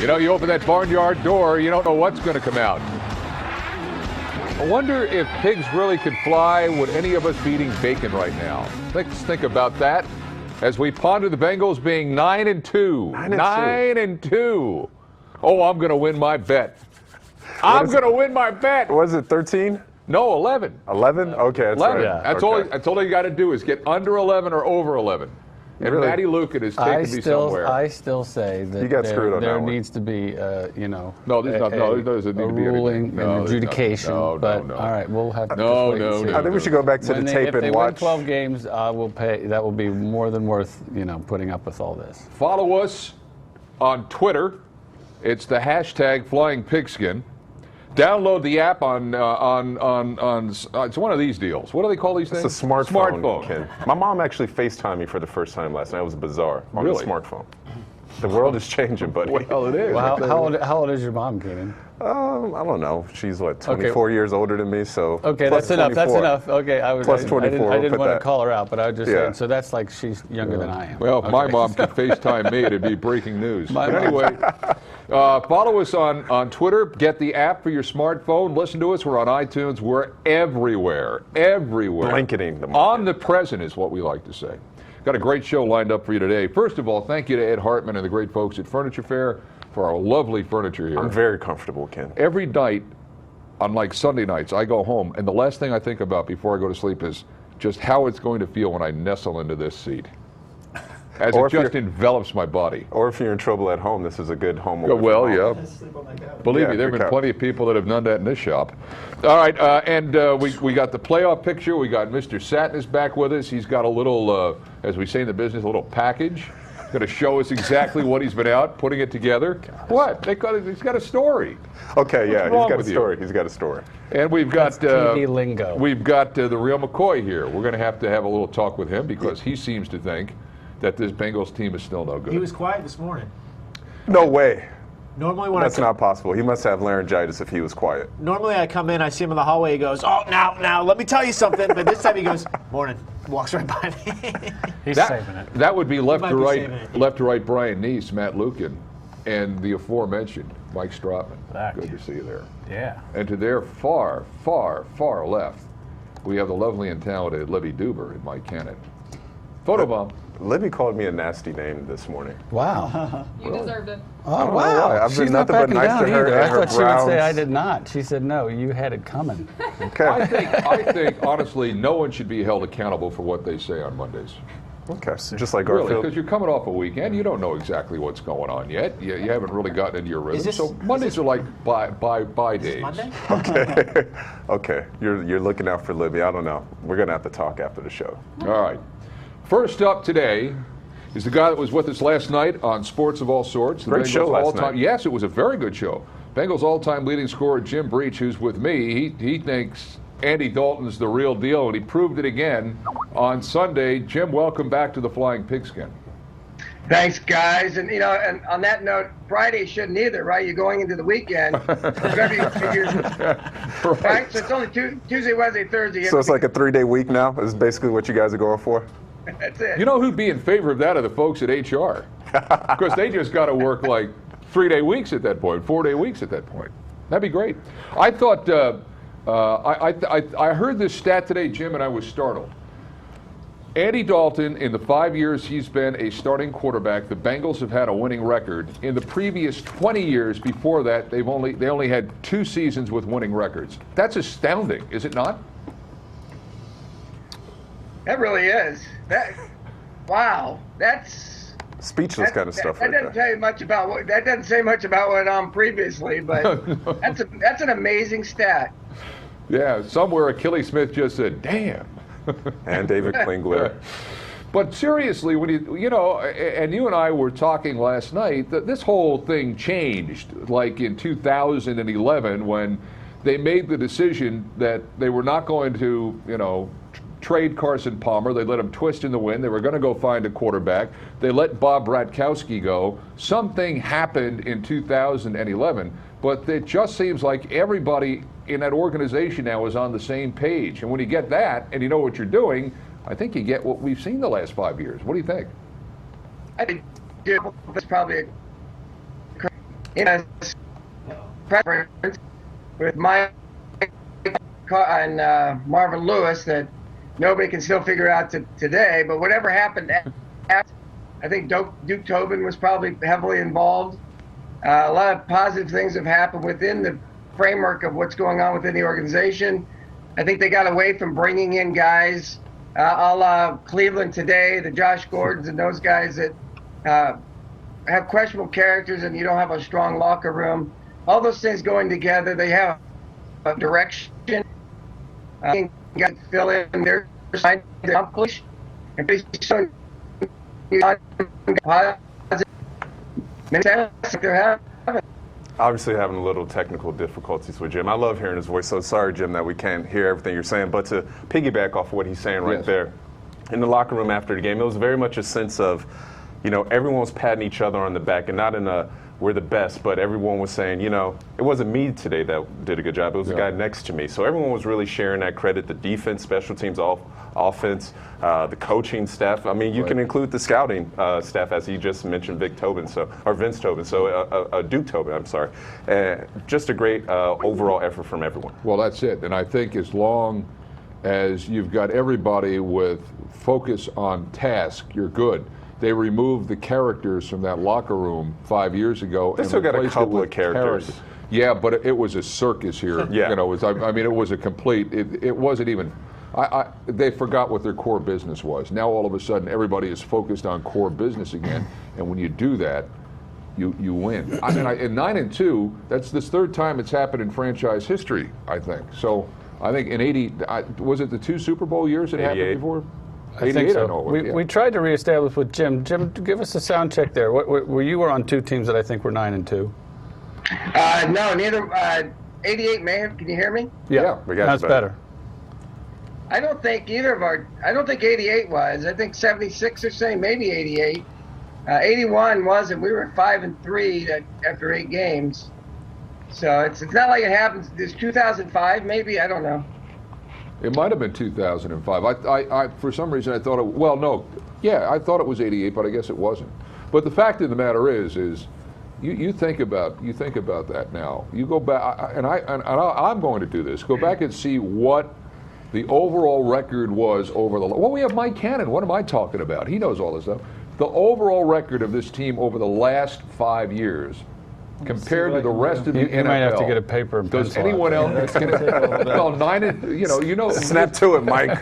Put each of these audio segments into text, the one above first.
You know, you open that barnyard door, you don't know what's going to come out. I wonder if pigs really could fly. Would any of us be eating bacon right now? Let's think about that as we ponder the Bengals being 9-2. 9-2. Oh, I'm going to win my bet. I'm going to win my bet. Was it 13? No, 11. 11? Okay, that's 11. right. Yeah. That's all you got to do is get under 11 or over 11. And really? Matty Lucan is taking me somewhere. I still say that you got screwed on there that needs to be, no, there's not. No, there doesn't need to be ruling and adjudication. No. All right, we'll have to No. I think we should go back to the tape and watch. If they win 12 games, I will pay. That will be more than worth, putting up with all this. Follow us on Twitter. It's the hashtag Flying Pigskin. Download the app on it's one of these deals. What do they call these things? It's a smartphone. Ken. My mom actually FaceTimed me for the first time last night. It was bizarre. On Really? the smartphone. The world is changing, buddy. Well, it is. Well, how old is your mom, Keenan? I don't know. She's 24 years older than me, so. Okay, that's enough. That's enough. Okay, Plus 24. I didn't want to call her out, but I was just saying. So that's like she's younger than I am. Well, if my mom could FaceTime me, it'd be breaking news. But anyway, follow us on Twitter. Get the app for your smartphone. Listen to us. We're on iTunes. We're everywhere. Everywhere. Blanketing the market. Omnipresent is what we like to say. Got a great show lined up for you today. First of all, thank you to Ed Hartman and the great folks at Furniture Fair for our lovely furniture here. I'm very comfortable, Ken. Every night, on like Sunday nights, I go home, and the last thing I think about before I go to sleep is just how it's going to feel when I nestle into this seat. As it just envelops my body. Or if you're in trouble at home, this is a good home. Well, yeah. Believe me, there have been plenty of people that have done that in this shop. All right, and we got the playoff picture. We got Mr. Satin is back with us. He's got a little, as we say in the business, a little package. Going to show us exactly what he's been out, putting it together. Gosh. What? He's got a story. Okay, yeah, What's he's got a story. He's got a story. And we've got TV lingo. We've got the real McCoy here. We're going to have a little talk with him because he seems to think that this Bengals team is still no good. He was quiet this morning. No way. Normally when That's not possible. He must have laryngitis if he was quiet. Normally I come in, I see him in the hallway, he goes, "Oh, now, let me tell you something." But this time he goes, "Morning," walks right by me. He's saving it. That would be left to right Brian Neese, Matt Lucan, and the aforementioned Mike Stratman. Good to see you there. Yeah. And to their far, far, far left, we have the lovely and talented Libby Duber and Mike Cannon. Photobomb. Libby called me a nasty name this morning. Wow. You deserved it. Oh, wow. I've been She's not nothing but backing nice down to her. either. I and her thought she would say Browns. I did not. She said, no, you had it coming. Okay. I think, honestly, no one should be held accountable for what they say on Mondays. Okay. Just like Really, Garfield. because you're coming off a weekend, you don't know exactly what's going on yet. You haven't really gotten into your rhythm. So Mondays are like bye days. Monday? Okay. Okay. You're looking out for Libby. I don't know. We're going to have to talk after the show. All right. First up today is the guy that was with us last night on Sports of All Sorts. Great show last night. Yes, it was a very good show. Bengals all-time leading scorer Jim Breach, who's with me, he thinks Andy Dalton's the real deal, and he proved it again on Sunday. Jim, welcome back to the Flying Pigskin. Thanks, guys. And, and on that note, Friday shouldn't either, right? You're going into the weekend. Whatever you figure. Right? So it's only Tuesday, Wednesday, Thursday. So it's like a 3-day week now? Is basically what you guys are going for? That's it. You know who'd be in favor of that are the folks at HR. Because they just got to work like 3-day weeks at that point, 4-day weeks at that point. That'd be great. I thought, I heard this stat today, Jim, and I was startled. Andy Dalton, in the 5 years he's been a starting quarterback, the Bengals have had a winning record. In the previous 20 years before that, they only had 2 seasons with winning records. That's astounding, is it not? That really is. Wow. That's speechless kind of stuff. That doesn't tell you much about what. That doesn't say much about what previously, but that's an amazing stat. Yeah, somewhere Achilles Smith just said, "Damn." And David Klingler. But seriously, when and you and I were talking last night, that this whole thing changed, like in 2011 when they made the decision that they were not going to, trade Carson Palmer. They let him twist in the wind. They were going to go find a quarterback. They let Bob Bratkowski go. Something happened in 2011, but it just seems like everybody in that organization now is on the same page. And when you get that and you know what you're doing, I think you get what we've seen the last 5 years. What do you think? I think it's probably in a preference with Mike and Marvin Lewis that nobody can still figure out today. But whatever happened after, I think Duke Tobin was probably heavily involved. A lot of positive things have happened within the framework of what's going on within the organization. I think they got away from bringing in guys a la Cleveland today, the Josh Gordons and those guys that have questionable characters and you don't have a strong locker room. All those things going together, they have a direction. Got to fill in their side to accomplish. And pretty soon, they're having. Obviously having a little technical difficulties with Jim. I love hearing his voice, so sorry, Jim, that we can't hear everything you're saying. But to piggyback off what he's saying right there, in the locker room after the game, it was very much a sense of, everyone was patting each other on the back, and not in a we're the best, but everyone was saying, it wasn't me today that did a good job. It was the guy next to me. So everyone was really sharing that credit, the defense, special teams, offense, the coaching staff. I mean, you can include the scouting staff, as he just mentioned, Vince Tobin, so Duke Tobin, I'm sorry. Just a great overall effort from everyone. Well, that's it. And I think as long as you've got everybody with focus on task, you're good. They removed the characters from that locker room 5 years ago. They still got a couple of characters. Yeah, but it was a circus here. Yeah. It was a complete, it wasn't even, they forgot what their core business was. Now all of a sudden everybody is focused on core business again. And when you do that, you win. And 9-2, that's this third time it's happened in franchise history, I think. So I think in 80, was it the 2 Super Bowl years it happened before? I think so. I know it was, we tried to reestablish with Jim. Jim, give us a sound check there. You were on 2 teams that I think were 9-2. No, neither. 88 may have. Can you hear me? Yeah, we got that's better. I don't think either of our. I don't think 88 was. I think 76 or saying maybe 88. 81 wasn't. We were 5-3 after 8 games. So it's not like it happens. It's 2005 maybe. I don't know. It might have been 2005. I for some reason I thought I thought it was 88, but I guess it wasn't. But the fact of the matter is you think about that now. You go back, and I'm going to do this. Go back and see what the overall record was over the. Well, we have Mike Cannon. What am I talking about? He knows all this stuff. The overall record of this team over the last 5 years. Compared to the rest of the NFL, you might have to get a paper and does pencil anyone out. else? Well, 9, Snap to it, Mike.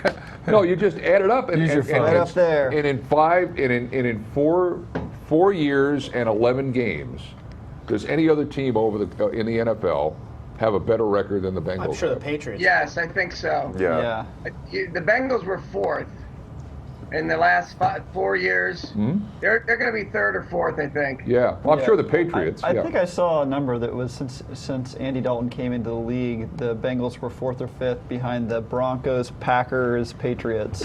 No, you just add it up. Use your phone. Right up there. And in 4 years and 11 games, does any other team in the NFL have a better record than the Bengals? I'm sure the have? Patriots. Yes, I think so. Yeah. The Bengals were 4th in the last 4 years. Hmm? They're going to be 3rd or 4th, I think. Yeah, well, I'm sure the Patriots. I think I saw a number that was since Andy Dalton came into the league, the Bengals were 4th or 5th behind the Broncos, Packers, Patriots.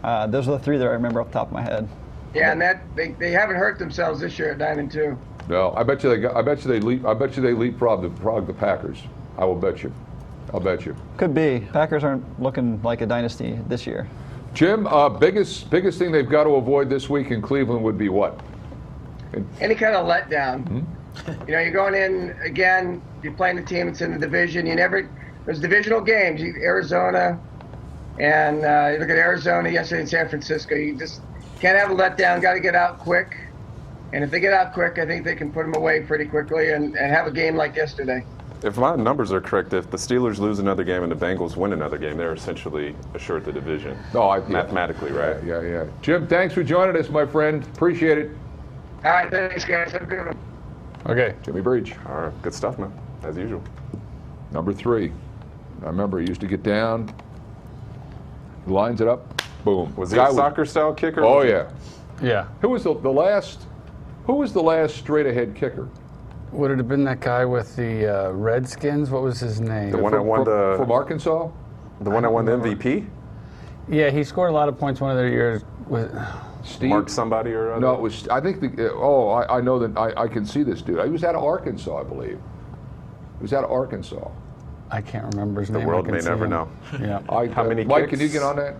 Those are the 3 that I remember off the top of my head. Yeah, and that they haven't hurt themselves this year at 9-2. No, I bet you they leapfrog the Packers. I will bet you. I'll bet you. Could be. Packers aren't looking like a dynasty this year. Jim, biggest thing they've got to avoid this week in Cleveland would be what? Any kind of letdown. You're going in again. You're playing the team that's in the division. There's divisional games. Arizona, and you look at Arizona yesterday in San Francisco. You just can't have a letdown. Got to get out quick. And if they get out quick, I think they can put them away pretty quickly and have a game like yesterday. If my numbers are correct, if the Steelers lose another game and the Bengals win another game, they're essentially assured the division. Mathematically, right? Yeah. Jim, thanks for joining us, my friend. Appreciate it. All right, thanks, guys. Have a good one. Okay. Jimmy Breach. All right, good stuff, man, as usual. Number 3. I remember he used to get down, lines it up, boom. Was he a soccer-style kicker? Oh, yeah. Yeah. Who was the last straight-ahead kicker? Would it have been that guy with the Redskins? What was his name? The one that won from Arkansas? The one that won the MVP? Yeah, he scored a lot of points one of their years. Steve? Mark somebody or other? No, it was. I think I know that I can see this dude. He was out of Arkansas, I believe. He was out of Arkansas. I can't remember his name. The world may never know. Yeah. How many Mike, kicks? can you get on that?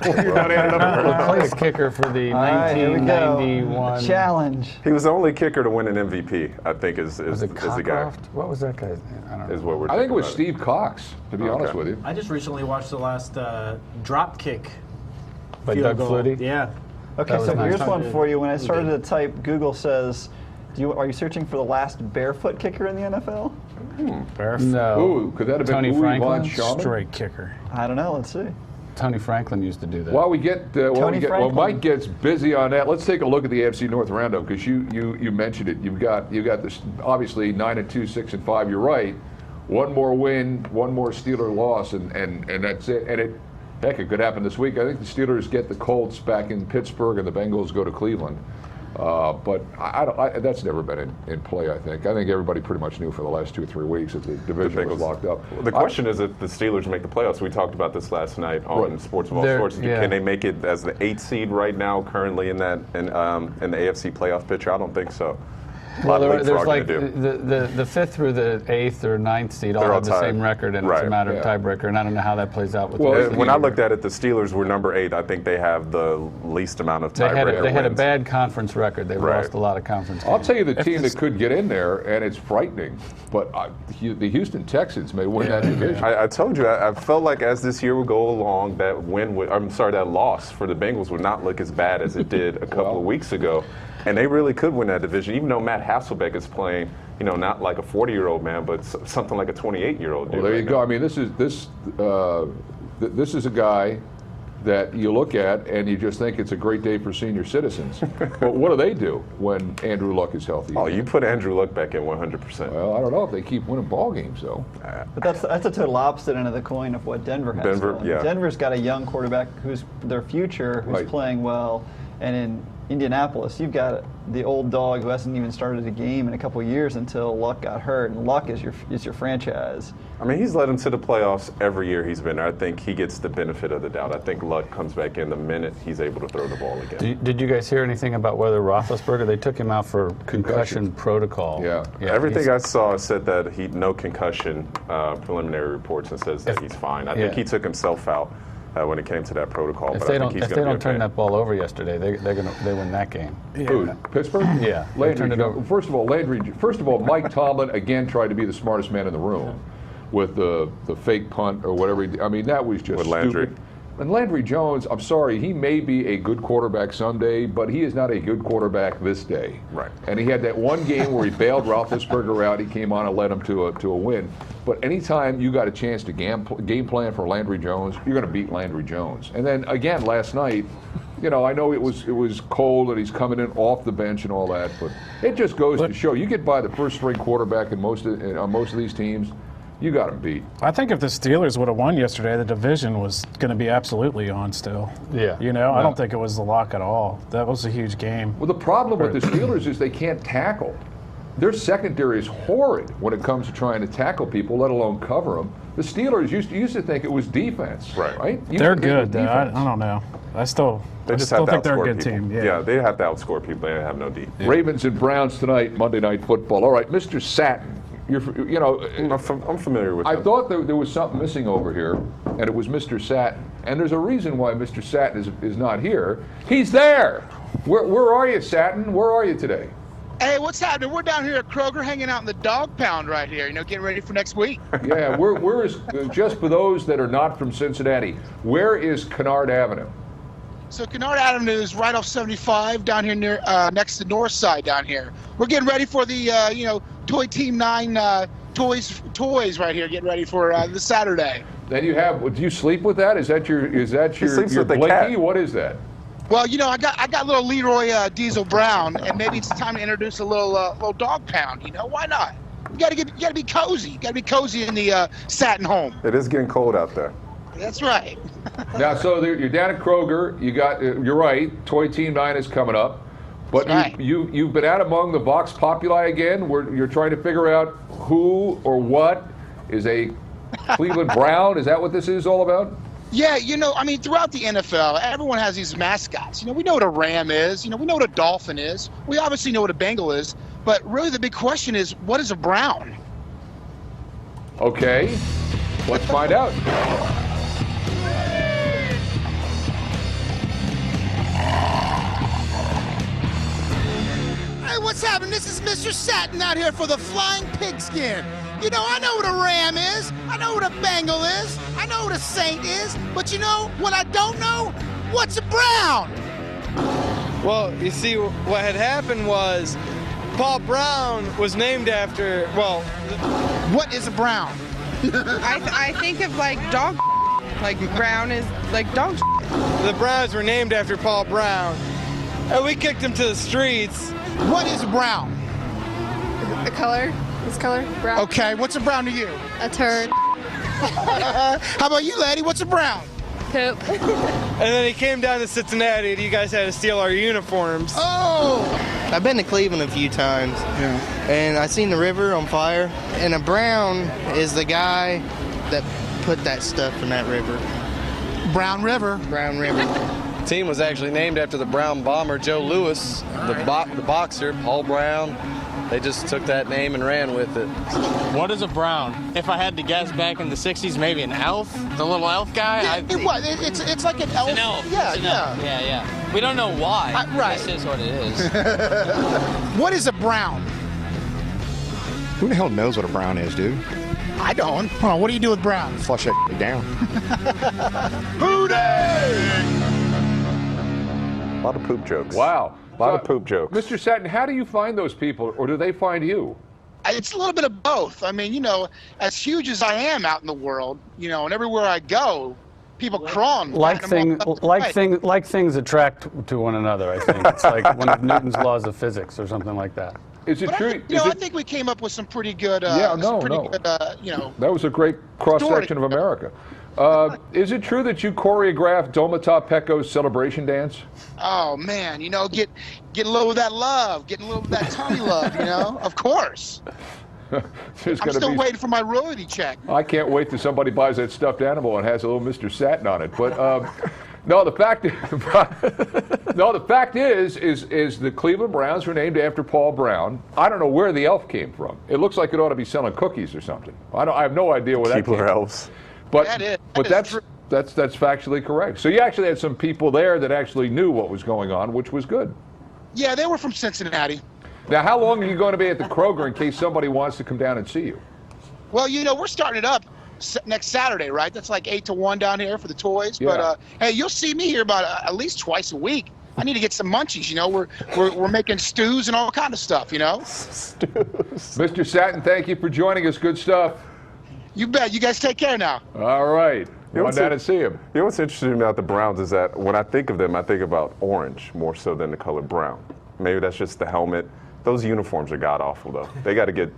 You're not adding up We'll play first. a kicker for the All right, here we go. 1991. Challenge. He was the only kicker to win an MVP, I think, is Was it the guy. Cockcroft? What was that guy's name? I don't know. Is what we're I think it was talking Steve Cox, to be honest with you. I just recently watched the last drop kick By field Doug goal. Flutie? Yeah. Okay, That was so nice. here's one for you. When I started to type, Google says, are you searching for the last barefoot kicker in the NFL? No. Ooh, could that have been Tony Uwe von Franklin? Schaumburg? Straight kicker. I don't know. Let's see. Tony Franklin used to do that. While we get, Tony Franklin. Mike gets busy on that, let's take a look at the AFC North roundup because you mentioned it. You've got this obviously 9-2, 6-5. You're right. One more win, one more Steeler loss, and that's it. And it could happen this week. I think the Steelers get the Colts back in Pittsburgh, and the Bengals go to Cleveland. But that's never been in play, I think. I think everybody pretty much knew for the last 2 or 3 weeks that the division was locked up. The question is if the Steelers make the playoffs. We talked about this last night on Sports of All Sports. yeah. Can they make it as the 8th seed right now, currently in the AFC playoff picture? I don't think so. Well, there's there's like the 5th through the 8th or 9th seed all They're all have the tied. same record, and it's Right. a matter Yeah. of tiebreaker, and I don't know how that plays out with Well, the rest of When the I year. looked at it, the Steelers were number 8. I think they have the least amount of They tiebreaker had a wins. bad conference record. They've Right. lost a lot of conference games. I'll tell you the team that could get in there, and it's frightening, but the Houston Texans may win that division. I told you, I felt like as this year would go along, that that loss for the Bengals would not look as bad as it did a couple of weeks ago. And they really could win that division, even though Matt Hasselbeck is playing, not like a 40-year-old man, but something like a 28-year-old dude. Well, there right you go. now. I mean, this is a guy that you look at and you just think it's a great day for senior citizens. But what do they do when Andrew Luck is healthy? Oh, you put Andrew Luck back in 100%. Well, I don't know if they keep winning ball games, though. But that's a total opposite end of the coin of what Denver has. Denver, going. yeah. Denver's got a young quarterback who's their future, who's Right. playing well, and in Indianapolis, you've got the old dog who hasn't even started a game in a couple of years until Luck got hurt, and Luck is your franchise. I mean, he's led them to the playoffs every year he's been there. I think he gets the benefit of the doubt. I think Luck comes back in the minute he's able to throw the ball again. Did you guys hear anything about whether Roethlisberger? They took him out for concussion protocol. Yeah. Everything I saw said that he no concussion. Preliminary reports and says that he's fine. I think he took himself out when it came to that protocol. If but they I think don't, he's if they going to don't be turn okay. that ball over yesterday, they win that game. Who? Pittsburgh? Yeah, they Landry. turned it over. First of all, Mike Tomlin again tried to be the smartest man in the room with the fake punt or whatever. I mean, that was just With Landry. stupid. And Landry Jones, I'm sorry, he may be a good quarterback someday, but he is not a good quarterback this day. Right. And he had that one game where he bailed Roethlisberger out. He came on and led him to a win. But anytime you got a chance to game plan for Landry Jones, you're going to beat Landry Jones. And then again last night, I know it was cold and he's coming in off the bench and all that, but it just goes to show you get by the first string quarterback on most of these teams, you got him beat. I think if the Steelers would have won yesterday, the division was going to be absolutely on still. Yeah. I don't think it was the lock at all. That was a huge game. Well, the problem with the Steelers is they can't tackle. Their secondary is horrid when it comes to trying to tackle people, let alone cover them. The Steelers used to think it was defense, right? Used They're to think it was good, though. I defense. don't know. I They still just have to think they're a outscore good people. team. Yeah. They have to outscore people. They have no D. Ravens and Browns tonight, Monday Night Football. All right, Mr. Satin. I'm familiar with I him. thought there was something missing over here, and it was Mr. Satin. And there's a reason why Mr. Satin is not here. He's there. Where are you, Satin? Where are you today? Hey, what's happening? We're down here at Kroger hanging out in the dog pound right here, getting ready for next week. Yeah, where is, just for those that are not from Cincinnati, where is Kennard Avenue? So Kennard Avenue is right off 75 down here near next to North Side down here. We're getting ready for the Toy Team 9 toys right here, getting ready for this Saturday. Then you have, do you sleep with that? Is that your sleeps with the blankie? cat. What is that? Well, I got little Leroy Diesel Brown, and maybe it's time to introduce a little dog pound. Why not? You gotta be cozy. You gotta be cozy in the Satin home. It is getting cold out there. That's right. Now, so you're down at Kroger. You're right. Toy Team 9 is coming up, but That's right. you've been out among the Vox Populi again. Where you're trying to figure out who or what is a Cleveland Brown. Is that what this is all about? Yeah, throughout the NFL, everyone has these mascots. We know what a Ram is. We know what a Dolphin is. We obviously know what a Bengal is. But really the big question is, what is a Brown? Okay, let's find out. Hey, what's happening? This is Mr. Satin out here for the Flying Pigskin. You know, I know what a Ram is. I know what a Bengal is. I know what a Saint is. But you know what I don't know? What's a Brown? Well, you see, what had happened was Paul Brown was named after, well... What is a Brown? I think of like dog. Like Brown is like dog. The Browns were named after Paul Brown. And we kicked him to the streets. What is a Brown? The color? This color? Brown. Okay, what's a Brown to you? A turd. How about you, lady? What's a Brown? Poop. And then he came down to Cincinnati and you guys had to steal our uniforms. Oh! I've been to Cleveland a few times. Yeah. And I seen the river on fire. And a Brown is the guy that put that stuff in that river. Brown River. Brown River. The team was actually named after the Brown bomber Joe Louis, the boxer Paul Brown. They just took that name and ran with it. What is a Brown? If I had to guess, back in the 60s, maybe an elf? The little elf guy? It's like an elf. It's an elf. Yeah, It's an yeah. elf. Yeah. We don't know why. Right. This is what it is. What is a Brown? Who the hell knows what a Brown is, dude? I don't. Hold on, what do you do with Browns? Flush that down. Booty! A lot of poop jokes. Wow. A lot of poop jokes. Mr. Satin, how do you find those people, or do they find you? It's a little bit of both. I mean, you know, as huge as I am out in the world, you know, and everywhere I go, people crawling. Like things attract to one another, I think. It's like one of Newton's laws of physics or something like that. Is it true? I think we came up with some pretty good. Good, you know. That was a great cross-section of America. Is it true that you choreographed Domata Pecco's celebration dance? Oh man, you know, get a little of that love, getting a little of that tummy love, you know. Of course. I'm still waiting for my royalty check. I can't wait till somebody buys that stuffed animal and has a little Mr. Satin on it. But no, the fact is the Cleveland Browns were named after Paul Brown. I don't know where the elf came from. It looks like it ought to be selling cookies or something. I have no idea where that came from. elves. But that's factually correct. So you actually had some people there that actually knew what was going on, which was good. Yeah, they were from Cincinnati. Now, how long are you going to be at the Kroger in case somebody wants to come down and see you? Well, you know, we're starting it up next Saturday, right? That's like 8 to 1 down here for the toys. Yeah. But hey, you'll see me here about at least twice a week. I need to get some munchies. You know, we're making stews and all kind of stuff. You know. Stews. Mr. Satin, thank you for joining us. Good stuff. You bet. You guys take care now. All right. Go down and see him. You know what's interesting about the Browns is that when I think of them, I think about orange more so than the color brown. Maybe that's just the helmet. Those uniforms are god awful though. They got to get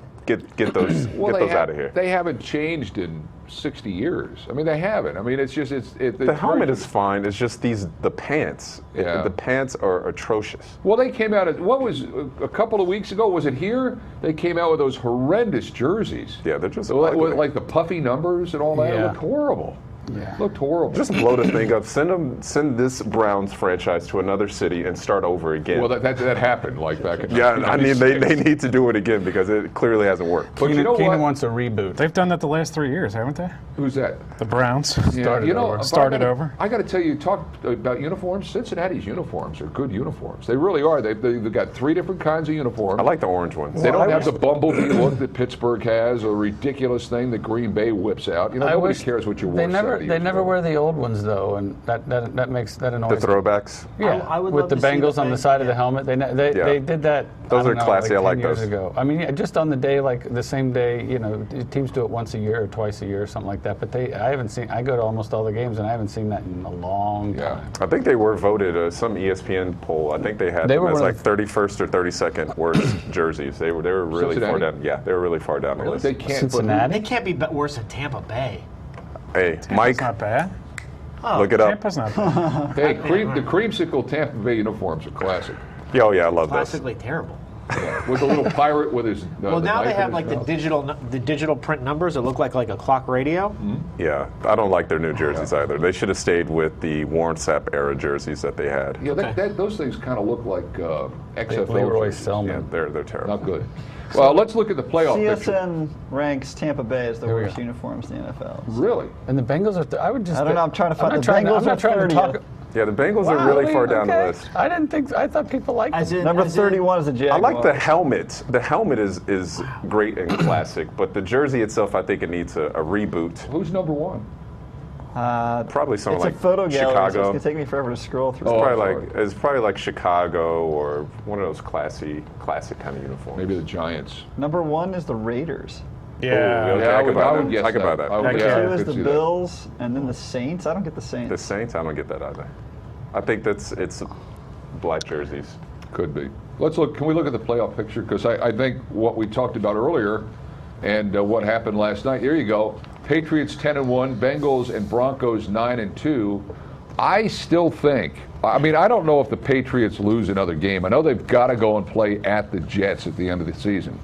those out of here. They haven't changed in 60 years. I mean, they haven't. I mean, it's just the helmet is fine. It's just the pants. Yeah. The pants are atrocious. Well, they came out. What was a couple of weeks ago? Was it here? They came out with those horrendous jerseys. Yeah, they're just like the puffy numbers and all that. It looked horrible. Yeah. Looked horrible. Just blow the thing up. Send this Browns franchise to another city and start over again. Well, that happened like back in. Yeah, I mean they need to do it again because it clearly hasn't worked. But you know Keenan what? wants a reboot. They've done that the last 3 years, haven't they? Who's that? The Browns. Yeah, Started over. I got to tell you, talk about uniforms. Cincinnati's uniforms are good uniforms. They really are. They've got 3 different kinds of uniforms. I like the orange ones. They don't have the bumblebee look that Pittsburgh has, or ridiculous thing that Green Bay whips out. You know, nobody cares what you wore. They never wear the old ones though, and that annoys the me. throwbacks. Yeah, I would with love the to see Bengals the on the side of the helmet. They did that. Those are classy. I like 10 years those. ago. I mean, just on the day, like the same day. You know, teams do it once a year or twice a year or something like that. But I haven't seen. I go to almost all the games, and I haven't seen that in a long time. I think they were voted some ESPN poll. I think they had them as like 31st or 32nd worst jerseys. They were really Cincinnati? far down. Yeah, they were really far down the list. They can't. Cincinnati. They can't be worse than Tampa Bay. Hey, Mike. That's not bad. Look it up. Tampa's not bad. Hey, the creamsicle Tampa Bay uniforms are classic. Oh yeah, I love those. Classically terrible. With a little pirate with his. Well, now they have like the the digital print numbers that look like a clock radio. Yeah, I don't like their new jerseys either. They should have stayed with the Warren Sapp era jerseys that they had. Yeah, those things kind of look like XFL Leroy jerseys. Selman. Yeah, they're terrible. Not good. Well, let's look at the playoff picture. CSN ranks Tampa Bay as the worst uniforms in the NFL. Really? And the Bengals are. I would just. I don't know. I'm trying to find the Bengals. I'm not trying to talk. Yeah, the Bengals are really far down the list. I thought people liked them. Number 31 is the Jaguars. I like the helmet. The helmet is great and classic, but the jersey itself, I think it needs a reboot. Who's number 1? Probably someone like It's a photo gallery, so it's Chicago. going to take me forever to scroll through. It's probably like Chicago or one of those classic kind of uniforms. Maybe the Giants. Number 1 is the Raiders. Yeah. I would guess Talk about that. I would Number guess 2 I is could the see that. Bills, and then the Saints. I don't get the Saints. The Saints, I don't get that either. I think it's black jerseys. Could be. Can we look at the playoff picture? Because I think what we talked about earlier and what happened last night. Here you go. Patriots 10-1, Bengals and Broncos 9-2. I still think, I don't know if the Patriots lose another game. I know they've got to go and play at the Jets at the end of the season.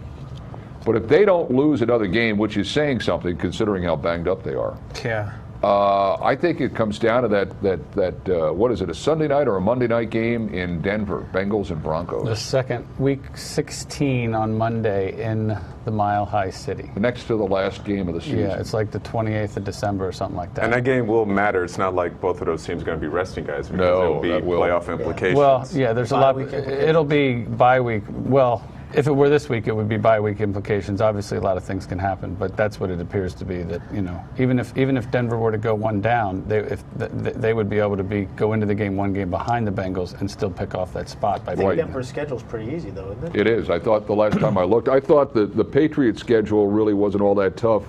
But if they don't lose another game, which is saying something considering how banged up they are. Yeah. I think it comes down to that what is it, a Sunday night or a Monday night game in Denver, Bengals and Broncos. The second, week 16 on Monday in the Mile High City. Next to the last game of the season. Yeah, it's like the 28th of December or something like that. And that game will matter. It's not like both of those teams are going to be resting guys because No, there'll be that will. playoff implications. Well, yeah, there's a lot. It'll be bye week. Well, if it were this week, it would be bye week implications. Obviously, a lot of things can happen, but that's what it appears to be. That even if Denver were to go one down, they would be able to go into the game one game behind the Bengals and still pick off that spot by I think beating them. Denver's schedule's pretty easy, though, isn't it? It is. I thought the last time I looked, I thought the Patriots schedule really wasn't all that tough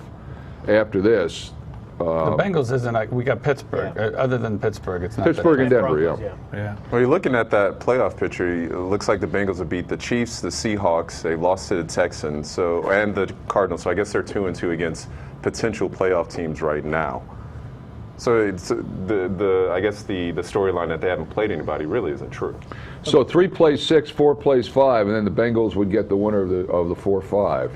after this. The Bengals isn't like we got Pittsburgh. Yeah. Other than Pittsburgh, it's not Pittsburgh and that Denver, Broncos, Yeah. Well, you're looking at that playoff picture. It looks like the Bengals have beat the Chiefs, the Seahawks. They lost to the Texans, and the Cardinals. So I guess they're 2-2 against potential playoff teams right now. So it's I guess the storyline that they haven't played anybody really isn't true. So 3 plays 6, 4 plays 5, and then the Bengals would get the winner of the 4-5.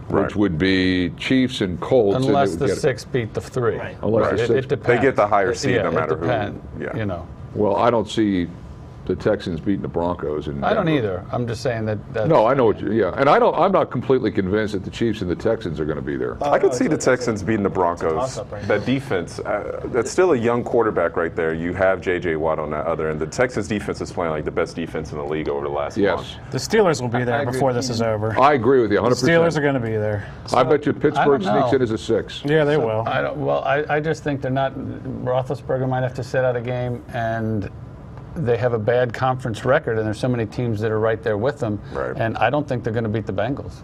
Which would be Chiefs and Colts. Unless and the 6 beat the 3. Right. Unless the 6. It depends. They get the higher seed no matter it depends, who. Yeah. Well, I don't see the Texans beating the Broncos. I don't either. I'm just saying that. No, I know what and I'm not completely convinced that the Chiefs and the Texans are going to be there. I could see the Texans beating the Broncos. toss-up right That defense, that's still a young quarterback right there. You have J.J. Watt on that other end. The Texans defense is playing like the best defense in the league over the last month. The Steelers will be there before this is over. I agree with you 100%. The Steelers are going to be there. I bet you Pittsburgh I don't sneaks know. in as a 6. Yeah, they will. I just think they're not. Roethlisberger might have to sit out a game, and they have a bad conference record, and there's so many teams that are right there with them. Right. And I don't think they're going to beat the Bengals.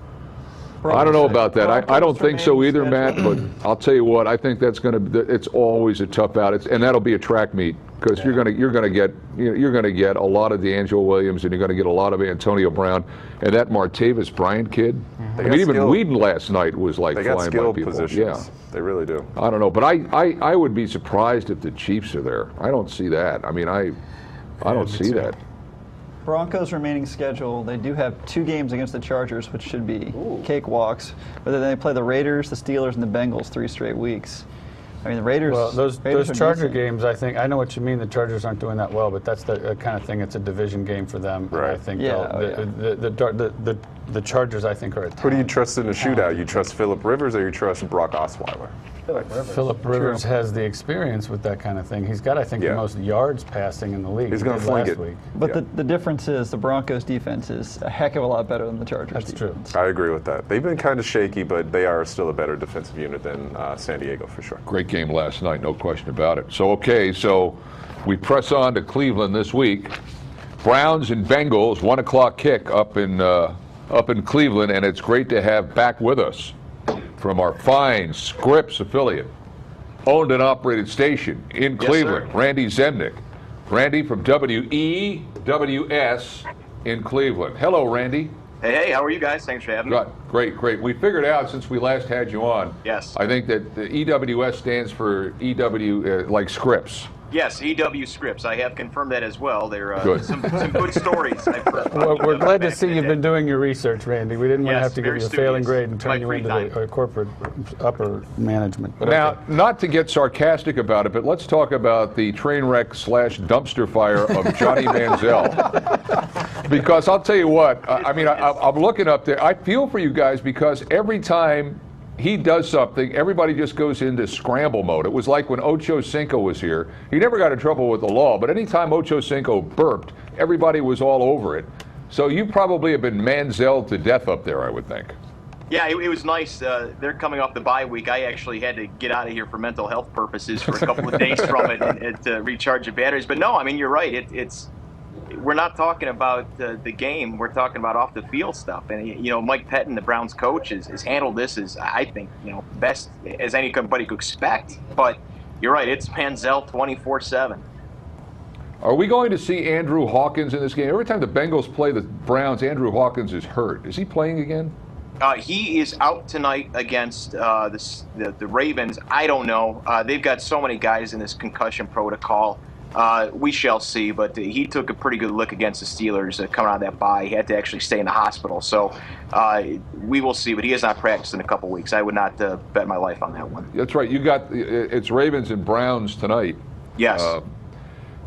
I don't know about that. I don't think so either, Matt. But I'll tell you what. I think that's going to. It's always a tough out. And that'll be a track meet because you're going to get a lot of D'Angelo Williams and you're going to get a lot of Antonio Brown and that Martavis Bryant kid. I mean, even Whedon last night was like They got flying by skilled people. positions. Yeah. They really do. I don't know, but I would be surprised if the Chiefs are there. I don't see that. I mean, I don't see that. Broncos remaining schedule, they do have 2 games against the Chargers, which should be cakewalks. But then they play the Raiders, the Steelers, and the Bengals 3 straight weeks. I mean, the Raiders. Well, those Raiders are Charger decent. games, I think I know what you mean. The Chargers aren't doing that well, but that's the kind of thing. It's a division game for them. Right. And I think Yeah, the Chargers, I think, are at Who do you trust in the shootout? You trust Phillip Rivers or you trust Brock Osweiler? Phillip Rivers has the experience with that kind of thing. He's got, I think, the most yards passing in the league. He's going to He did fling last it. week. But the difference is the Broncos defense is a heck of a lot better than the Chargers defense. I agree with that. They've been kind of shaky, but they are still a better defensive unit than San Diego for sure. Great game last night, no question about it. So we press on to Cleveland this week. Browns and Bengals, 1 o'clock kick up in Cleveland, and it's great to have back with us from our fine Scripps affiliate, owned and operated station in Cleveland, Randy Zemnick. Randy from WEWS in Cleveland. Hello, Randy. Hey, how are you guys? Thanks for having me. Great. We figured out since we last had you on. Yes. I think that the EWS stands for EW, like Scripps. Yes, EW Scripts. I have confirmed that as well. There are Good. some good stories. I've heard about Well, we're EW glad to back see in the you've day. been doing your research, Randy. We didn't want to Yes, have to give very you a failing studious. grade and turn My you free into time. the corporate upper management. But Now, okay. not to get sarcastic about it, but let's talk about the train wreck / dumpster fire of Johnny Manziel. Because I'll tell you what, I'm looking up there. I feel for you guys because every time he does something, everybody just goes into scramble mode. It was like when Ocho Cinco was here. He never got in trouble with the law, but anytime Ocho Cinco burped, everybody was all over it. So you probably have been Manziel to death up there, I would think. Yeah, it was nice. They're coming off the bye week. I actually had to get out of here for mental health purposes for a couple of days from it and to recharge the batteries. But no, I mean, you're right. We're not talking about the game. We're talking about off the field stuff. And, Mike Pettin, the Browns coach, has handled this as, I think, best as anybody could expect. But you're right. It's Manziel 24/7. Are we going to see Andrew Hawkins in this game? Every time the Bengals play the Browns, Andrew Hawkins is hurt. Is he playing again? He is out tonight against the Ravens. I don't know. They've got so many guys in this concussion protocol. We shall see, but he took a pretty good look against the Steelers coming out of that bye. He had to actually stay in the hospital. So we will see, but he has not practiced in a couple weeks. I would not bet my life on that one. That's right. It's Ravens and Browns tonight. Yes.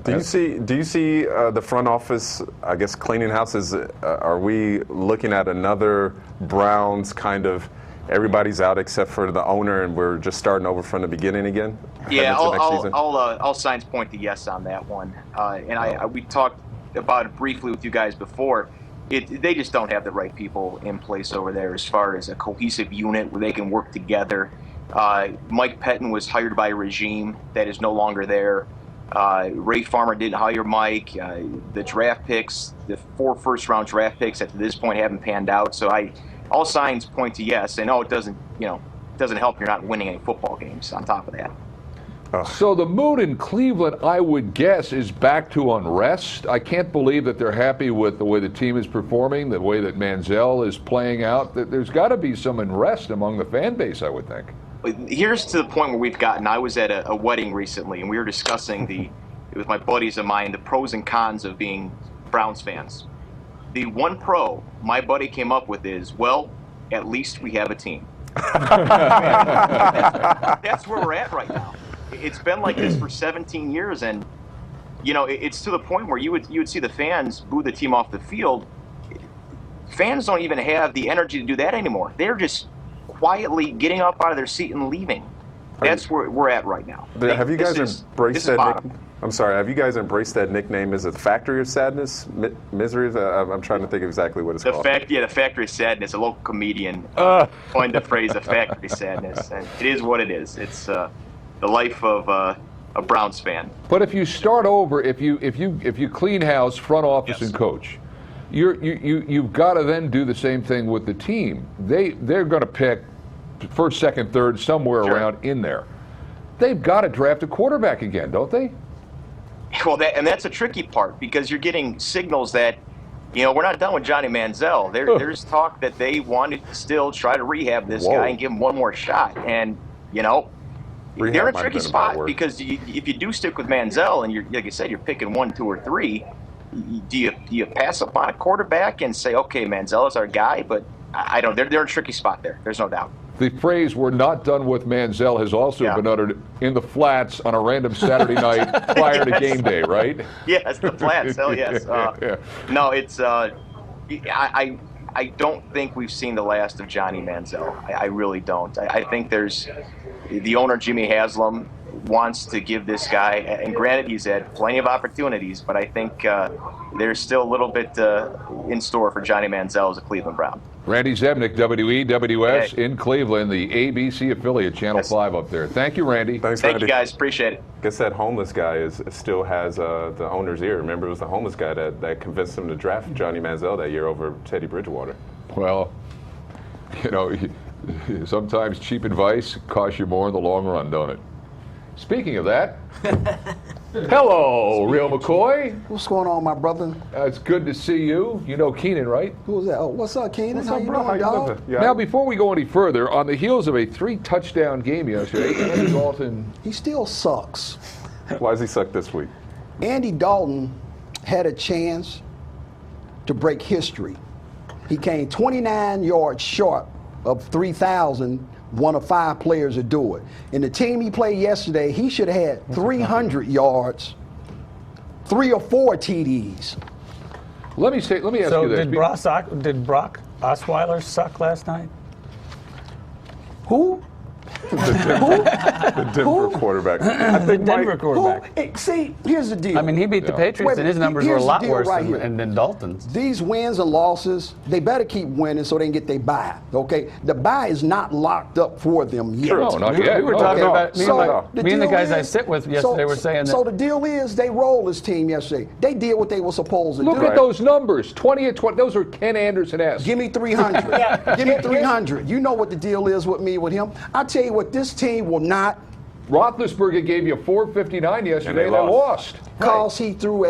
Do you see the front office, I guess, cleaning houses? Are we looking at another Browns kind of everybody's out except for the owner and we're just starting over from the beginning again? Yeah, all signs point to yes on that one. We talked about it briefly with you guys before. They just don't have the right people in place over there as far as a cohesive unit where they can work together. Mike Pettin was hired by a regime that is no longer there. Ray Farmer didn't hire Mike. The draft picks, the 4 first-round draft picks at this point haven't panned out. So all signs point to yes. And it doesn't help you're not winning any football games on top of that. So the mood in Cleveland, I would guess, is back to unrest. I can't believe that they're happy with the way the team is performing, the way that Manziel is playing out. There's got to be some unrest among the fan base, I would think. Here's to the point where we've gotten. I was at a wedding recently, and we were discussing with my buddies of mine, the pros and cons of being Browns fans. The one pro my buddy came up with is, well, at least we have a team. That's where we're at right now. It's been like this for 17 years, and it's to the point where you would see the fans boo the team off the field. Fans don't even have the energy to do that anymore. They're just quietly getting up out of their seat and leaving. That's where we're at right now. Have you guys embraced that? I'm sorry. Have you guys embraced that nickname? Is it the Factory of Sadness, Misery? I'm trying to think exactly what it's called. The Factory of Sadness. A local comedian coined the phrase "the Factory of Sadness," and it is what it is. It's the life of a Browns fan. But if you start over, if you clean house, front office, and coach, you've got to then do the same thing with the team. They're going to pick first, second, third, somewhere around in there. They've got to draft a quarterback again, don't they? Well, that's a tricky part because you're getting signals that we're not done with Johnny Manziel. There's talk that they want to still try to rehab this guy and give him one more shot, and they're in a tricky spot because if you do stick with Manziel and you're, like I said, you're picking 1, 2, or 3. Do you pass up on a quarterback and say, okay, Manziel is our guy? But I don't. They're in a tricky spot there. There's no doubt. The phrase "we're not done with Manziel" has also been uttered in the flats on a random Saturday night prior to game day, right? Yes, the flats. Hell yes. No, it's. I don't think we've seen the last of Johnny Manziel. I really don't. I think there's the owner, Jimmy Haslam, wants to give this guy, and granted he's had plenty of opportunities, but I think there's still a little bit in store for Johnny Manziel as a Cleveland Brown. Randy Zebnik, WEWS in Cleveland, the ABC affiliate, Channel 5 up there. Thank you, Randy. Thanks, Thank Randy. you, guys. Appreciate it. Guess that homeless guy still has the owner's ear. Remember, it was the homeless guy that convinced him to draft Johnny Manziel that year over Teddy Bridgewater. Well, sometimes cheap advice costs you more in the long run, don't it? Speaking of that, hello, Real McCoy. What's going on, my brother? It's good to see you. You know Keenan, right? Who's that? Oh, what's up, Keenan? What's How up, you bro? doing, dog? Now, before we go any further, on the heels of a 3-touchdown game yesterday, Andy Dalton. He still sucks. Why does he suck this week? Andy Dalton had a chance to break history. He came 29 yards short of 3,000. One of 5 players to do it. In the team he played yesterday, he should have had 300 yards, 3 or 4 TDs. Let me ask you this. Did Brock Osweiler suck last night? Who? The Denver quarterback. I think Denver quarterback. See, here's the deal. I mean, he beat the Patriots, and his numbers were a lot worse than Dalton's. These wins and losses, they better keep winning so they can get their bye. Okay, the bye is not locked up for them yet. Sure, no, not yet. We were talking about me and the guys I is, sit with yesterday were saying that. So the deal is, they rolled this team yesterday. They did what they were supposed to do. Look at those numbers, 20 and 20. Those are Ken Anderson-esque. Give me 300. Give me 300. You know what the deal is with me with him. I tell you what, this team will not. Roethlisberger gave you 459 yesterday, and they lost. Because he threw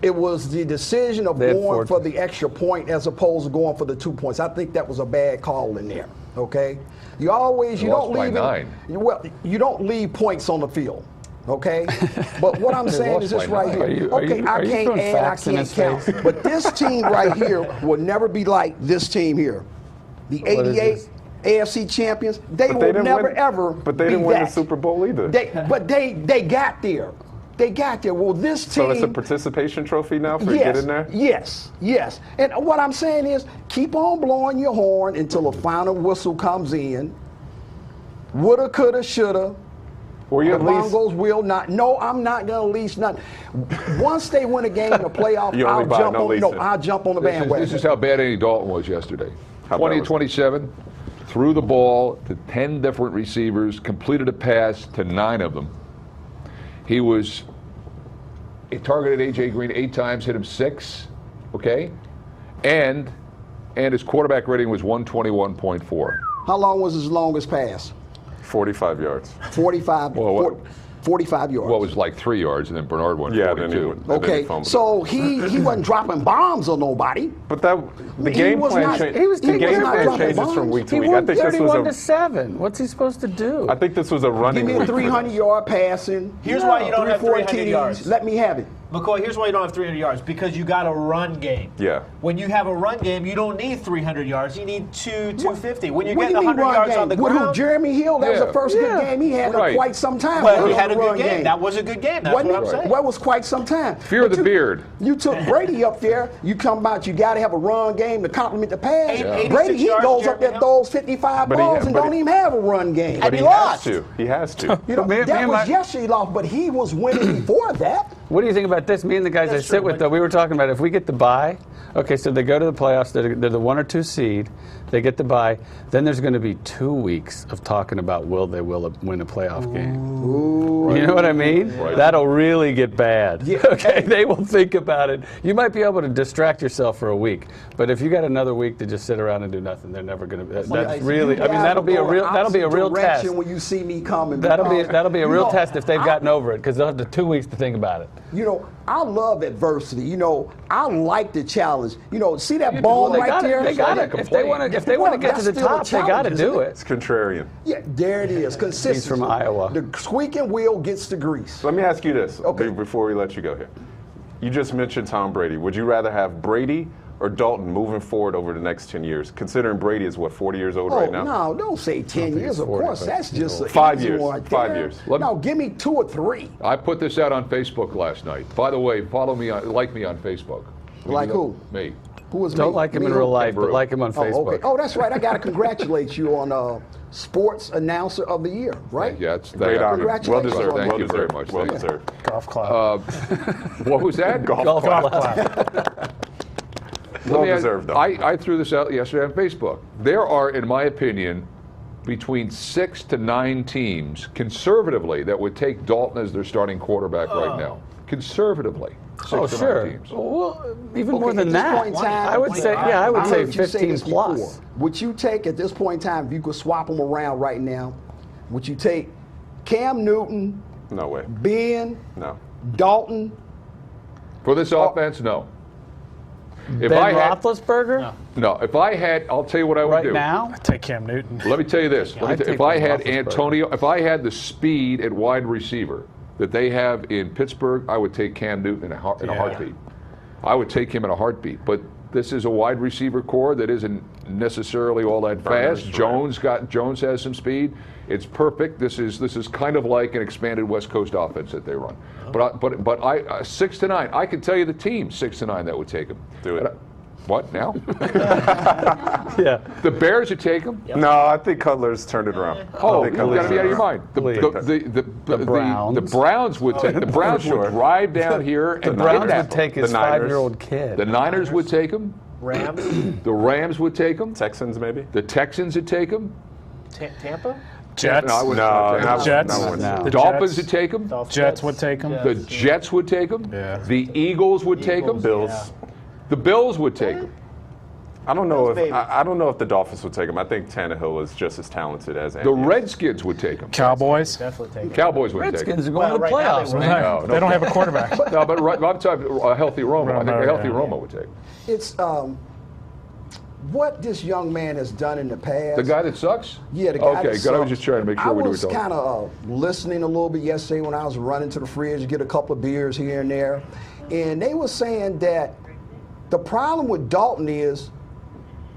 it was the decision of going for the extra point as opposed to going for the 2 points. I think that was a bad call in there. Okay, you don't leave points on the field. Okay, but what I'm saying is this right here. I can't add, I can't count. But this team right here will never be like this team here. The 88 AFC champions, they will never ever. But they didn't win the Super Bowl either. But they got there. They got there. Well, this team. So it's a participation trophy now for getting there? Yes. And what I'm saying is, keep on blowing your horn until the final whistle comes in. Woulda, coulda, shoulda. The Bengals will not. No, I'm not going to lease nothing. Once they win a game in the playoff, I'll jump on the bandwagon. This is how bad Andy Dalton was yesterday. 20-27. Threw the ball to 10 different receivers, completed a pass to 9 of them. He targeted A.J. Green 8 times, hit him 6, okay? And his quarterback rating was 121.4. How long was his longest pass? 45 yards. 45 yards. Well, it was like 3 yards, and then Bernard went 42. Okay, so he wasn't dropping bombs on nobody. But the game plan changes from week to week. He won 31-7. What's he supposed to do? I think this was a running. Give me a 300-yard passing. Here's why you don't have 300 TDs. yards. Let me have it. McCoy, here's why you don't have 300 yards. Because you got a run game. Yeah. When you have a run game, you don't need 300 yards. You need 250. When you get 100 yards on the ground. Jeremy Hill, that was the first good game he had in quite some time. Well, he had a good game. That was a good game. That's what I'm saying. That was quite some time. Fear the beard. You took Brady up there. You come about, you got to have a run game to complement the pass. Brady, he goes up there, throws 55 balls and don't even have a run game. But he lost. He has to. That was yesterday he lost, but he was winning before that. What do you think about this? Me and the guys I sit with, though, we were talking about if we get the bye, okay, so they go to the playoffs, they're the 1 or 2 seed, they get the bye, then there's going to be 2 weeks of talking about will they win a playoff game. Ooh. You know what I mean? Right. That'll really get bad. Yeah. Okay, they will think about it. You might be able to distract yourself for a week, but if you got another week to just sit around and do nothing, they're never going to. That's really. I mean, that'll be a real test. When you see me coming, that'll be a real test if they've gotten over it, because they'll have the 2 weeks to think about it. You know, I love adversity. I like the challenge. See that ball right there? They got it. If they want to get to the top, they got to do it. It's contrarian. Yeah, there it is. Consistency. He's from Iowa. The squeaking wheel gets the grease. Let me ask you this before we let you go here. You just mentioned Tom Brady. Would you rather have Brady or Dalton moving forward over the next 10 years, considering Brady is, 40 years old right now? No, don't say 10 years. Of course, that's just a 5 years. 5 years. No, give me 2 or 3. I put this out on Facebook last night. By the way, follow me, like me on Facebook. Like who? Me. Who was Don't me? like him in real life, but like him on Facebook. Okay. Oh, that's right. I got to congratulate you on Sports Announcer of the Year, right? Yeah, it's great honor. Congratulations. Well deserved. Thank you very much. Well deserved. Golf clap. What was that? Golf clap. Well deserved, though. I threw this out yesterday on Facebook. There are, in my opinion, between 6 to 9 teams, conservatively, that would take Dalton as their starting quarterback right now. Conservatively. 6 to 9 teams. Well, even more than that. I would say 15 plus. Would you take, at this point in time, if you could swap them around right now, would you take Cam Newton? No way. Ben? No. Dalton? For this offense, no. If Roethlisberger? No. If I had, I'll tell you what I would do. Right now? I'd take Cam Newton. Let me tell you this. If I had Antonio, if I had the speed at wide receiver that they have in Pittsburgh, I would take Cam Newton in a heartbeat. I would take him in a heartbeat. But this is a wide receiver core that isn't necessarily all that fast. Jones has some speed. It's perfect. This is kind of like an expanded West Coast offense that they run. But 6 to 9. I can tell you the team 6 to 9 that would take him. Do it. What now? Yeah. The Bears would take him. No, I think Cutler's turned it around. Oh, you've got to be out of your mind. The Browns. The Browns would take. The Browns would drive down here and The Browns kidnap would take him. his The Niners. 5-year-old kid. The Niners would take him. Rams, The Rams would take him. Texans, maybe? The Texans would take him. Tampa, Jets. No, I wouldn't No, take not him. Jets. No. The Dolphins would take him. Jets would take him. The Jets would take him. Yeah. The Eagles would take him. Bills. The Bills would take him. I don't know Bills, if I don't know if the Dolphins would take him. I think Tannehill is just as talented as Andy. The Redskins would take him. Cowboys. definitely take it. Cowboys would take him. Redskins are going to the Well, right now playoffs, they man. No, They don't have a quarterback. No, but I'm talking a healthy Romo. I think a healthy Yeah. Romo would take him. It's what this young man has done in the past. The guy that sucks? Yeah, the guy Okay, that good. I was sucks. just trying to make sure we knew I what was we were talking kind of listening a little bit yesterday when I was running to the fridge to get a couple of beers here and there, and they were saying that the problem with Dalton is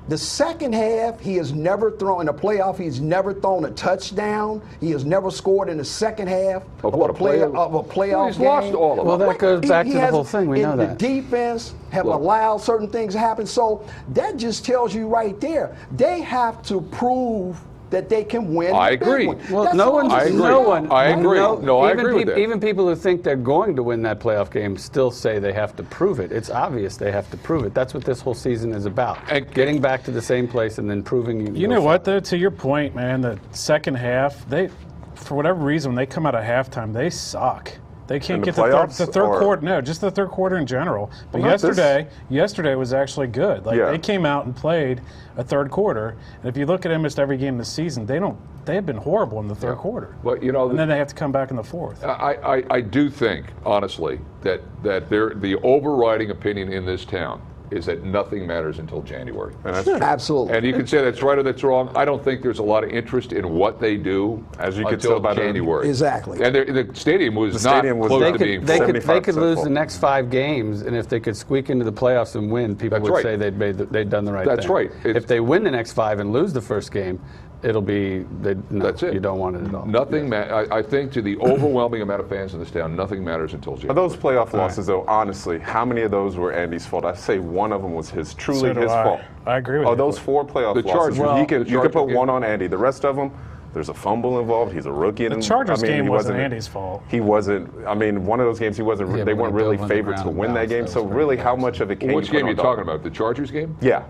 the second half, he has never thrown in a playoff. He's never thrown a touchdown. He has never scored in the second half Of what, a playoff? of a playoff Well, he's game. lost all of them. Well, that goes back to the whole thing. We know and that. The defense have Look. allowed certain things to happen. So that just tells you right there, they have to prove that they can win. I the big agree. one. Well, That's no all I'm one. saying. No one. I agree. No, I even agree with that. Even people who think they're going to win that playoff game still say they have to prove it. It's obvious they have to prove it. That's what this whole season is about. And- Getting back to the same place and then proving you. You know what, though? To your point, man, the second half, they, for whatever reason, when they come out of halftime, they suck. They can't In the get the playoffs, third or- quarter. No, just the third quarter in general. But Well, not this- yesterday was actually good. Like Yeah. they came out and played a third quarter. And if you look at almost every game this season, they have been horrible in the third quarter. But, you know, And then they have to come back in the fourth. I do think, honestly, that the overriding opinion in this town is that nothing matters until January. And that's true. Absolutely. And you can say that's right or that's wrong. I don't think there's a lot of interest in what they do As you could until tell by the- January. Exactly. And the stadium was The stadium not was close not- to being They full. could 75% lose full. the next 5 games, and if they could squeak into the playoffs and win, people That's would right. say they'd done the right That's thing. right. If they win the next 5 and lose the first game, it'll be no, That's it. you don't want it at all. Nothing. I think to the overwhelming amount of fans in this town, nothing matters until Are January. those playoff losses, though, honestly, how many of those were Andy's fault? I say one of them was truly So do his I. fault. I agree with Oh, you. those 4 playoff The losses, Chargers- you the could Chargers put game. one on Andy. The rest of them, there's a fumble involved. He's a rookie. The Chargers game wasn't Andy's fault. He wasn't. I mean, one of those games, he wasn't. Yeah, they when weren't the really Bill went to favorites to ground win that and game. bounced, So that was really, pretty how bad. much of it came? Which game from are you Dalton? talking about? The Chargers game? Yeah.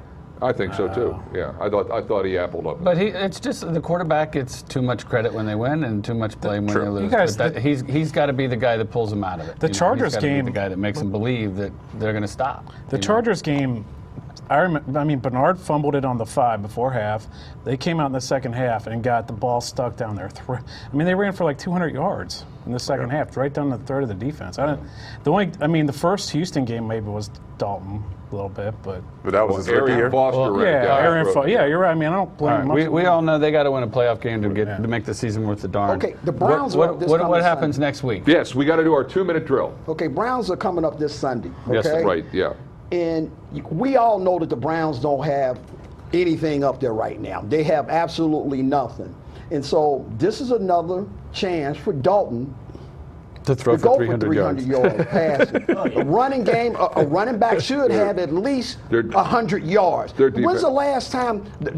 I think so too. Yeah, I thought he appled up. But it's just the quarterback gets too much credit when they win and too much blame when True. they lose. You guys, But he's got to be the guy that pulls them out of it. The Chargers he's gotta be game- the guy that makes them believe that they're going to stop. The Chargers game, I mean, Bernard fumbled it on the 5 before half. They came out in the second half and got the ball stuck down their throat. I mean, they ran for like 200 yards in the second half, right down the throat of the defense. The first Houston game maybe was Dalton a little bit, but that was his rookie Arian year. Foster. ran it down. Yeah, you're right. I mean, I don't blame All him. right, much. we all know they got to win a playoff game to make the season worth the darn. Okay, the Browns What, are up this what coming happens Sunday. next week? Yes, we got to do our 2-minute drill. Okay, Browns are coming up this Sunday. Okay? Yes, Right. Yeah. And we all know that the Browns don't have anything up there right now. They have absolutely nothing. And so this is another chance for Dalton To throw to for go 300 for 300 yards. yards passing. A running game, a running back should have at least Their- 100 yards. their When's defense- the last time the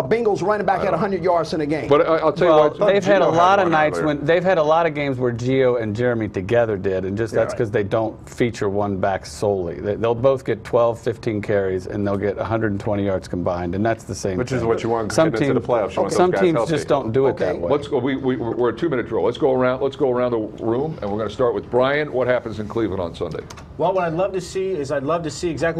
Bengals running back had 100 yards in a game? But I'll tell you Well, what. they've had a Gio had lot of one nights earlier. when they've had a lot of games where Gio and Jeremy together did, and just that's because they don't feature one back solely. They'll both get 12, 15 carries, and they'll get 120 yards combined, and that's the same. Which thing. is what you want to Some get into the teams, playoffs. You want some those guys teams healthy. just don't do it that Okay. way. Let's go. We're a 2-minute drill. Let's go around the room, and we're going to start with Brian. What happens in Cleveland on Sunday? Well, what I'd love to see exactly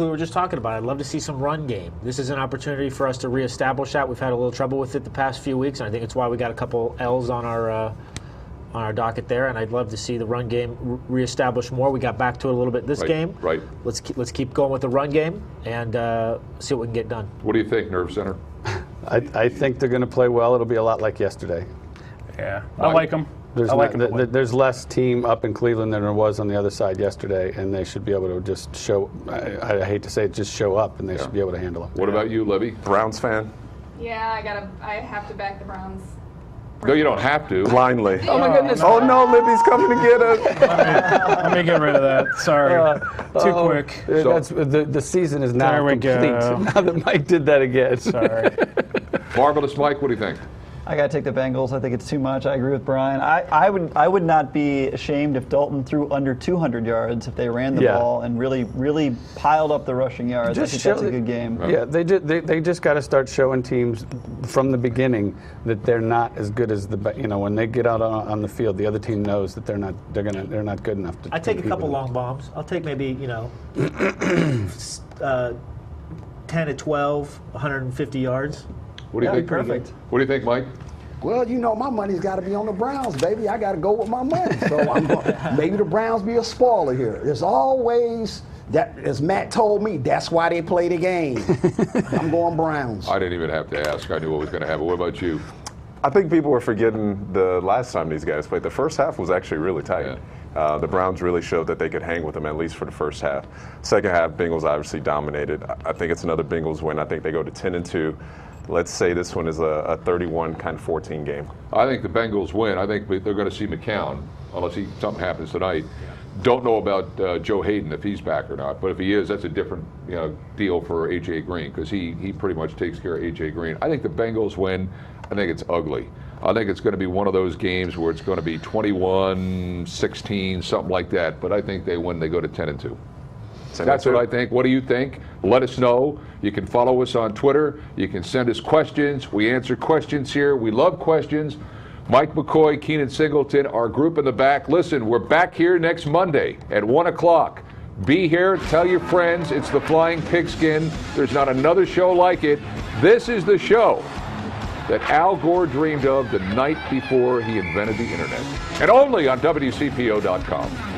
what we were just talking about. I'd love to see some run game. This is an opportunity for us to reestablish that. We've had a little trouble with it the past few weeks, and I think it's why we got a couple L's on our docket there. And I'd love to see the run game reestablished more. We got back to it a little bit this game. Right. Let's keep going with the run game and see what we can get done. What do you think, Nerve Center? I think they're going to play well. It'll be a lot like yesterday. Yeah, I like them. There's less team up in Cleveland than there was on the other side yesterday, and they should be able to just show. I hate to say it, just show up, and they should be able to handle them. What about you, Libby? Browns fan. Yeah, I have to back the Browns. No, you don't have to. Blindly. Oh my goodness. Oh no, Libby's coming to get us. Let me get rid of that. Sorry. Too quick. That's the season is now There we complete. go. Now that Mike did that again. Sorry. Marvelous Mike, what do you think? I got to take the Bengals. I think it's too much. I agree with Brian. I would not be ashamed if Dalton threw under 200 yards if they ran the ball and really piled up the rushing yards. I think that's a good game. Yeah, they just got to start showing teams from the beginning that they're not as good as when they get out on the field, the other team knows that they're not good enough to. I take a compete couple with long bombs. I'll take maybe 10 to 12, 150 yards. What do you think? Perfect. What do you think, Mike? Well, my money's got to be on the Browns, baby. I got to go with my money. So maybe the Browns be a spoiler here. There's always that, as Matt told me, that's why they play the game. I'm going Browns. I didn't even have to ask. I knew what was going to happen. What about you? I think people were forgetting the last time these guys played. The first half was actually really tight. Yeah. The Browns really showed that they could hang with them, at least for the first half. Second half, Bengals obviously dominated. I think it's another Bengals win. I think they go to 10-2. Let's say this one is a 31 kind of 14 game. I think the Bengals win. I think they're going to see McCown, unless something happens tonight. Don't know about Joe Hayden if he's back or not, but if he is, that's a different deal for A.J. Green because he pretty much takes care of A.J. Green. I think the Bengals win. I think it's ugly. I think it's going to be one of those games where it's going to be 21-16, something like that, but I think they win. They go to 10-2. That's what I think. What do you think? Let us know. You can follow us on Twitter. You can send us questions. We answer questions here. We love questions. Mike McCoy, Keenan Singleton, our group in the back. Listen, we're back here next Monday at 1 o'clock. Be here. Tell your friends. It's the Flying Pigskin. There's not another show like it. This is the show that Al Gore dreamed of the night before he invented the internet. And only on WCPO.com.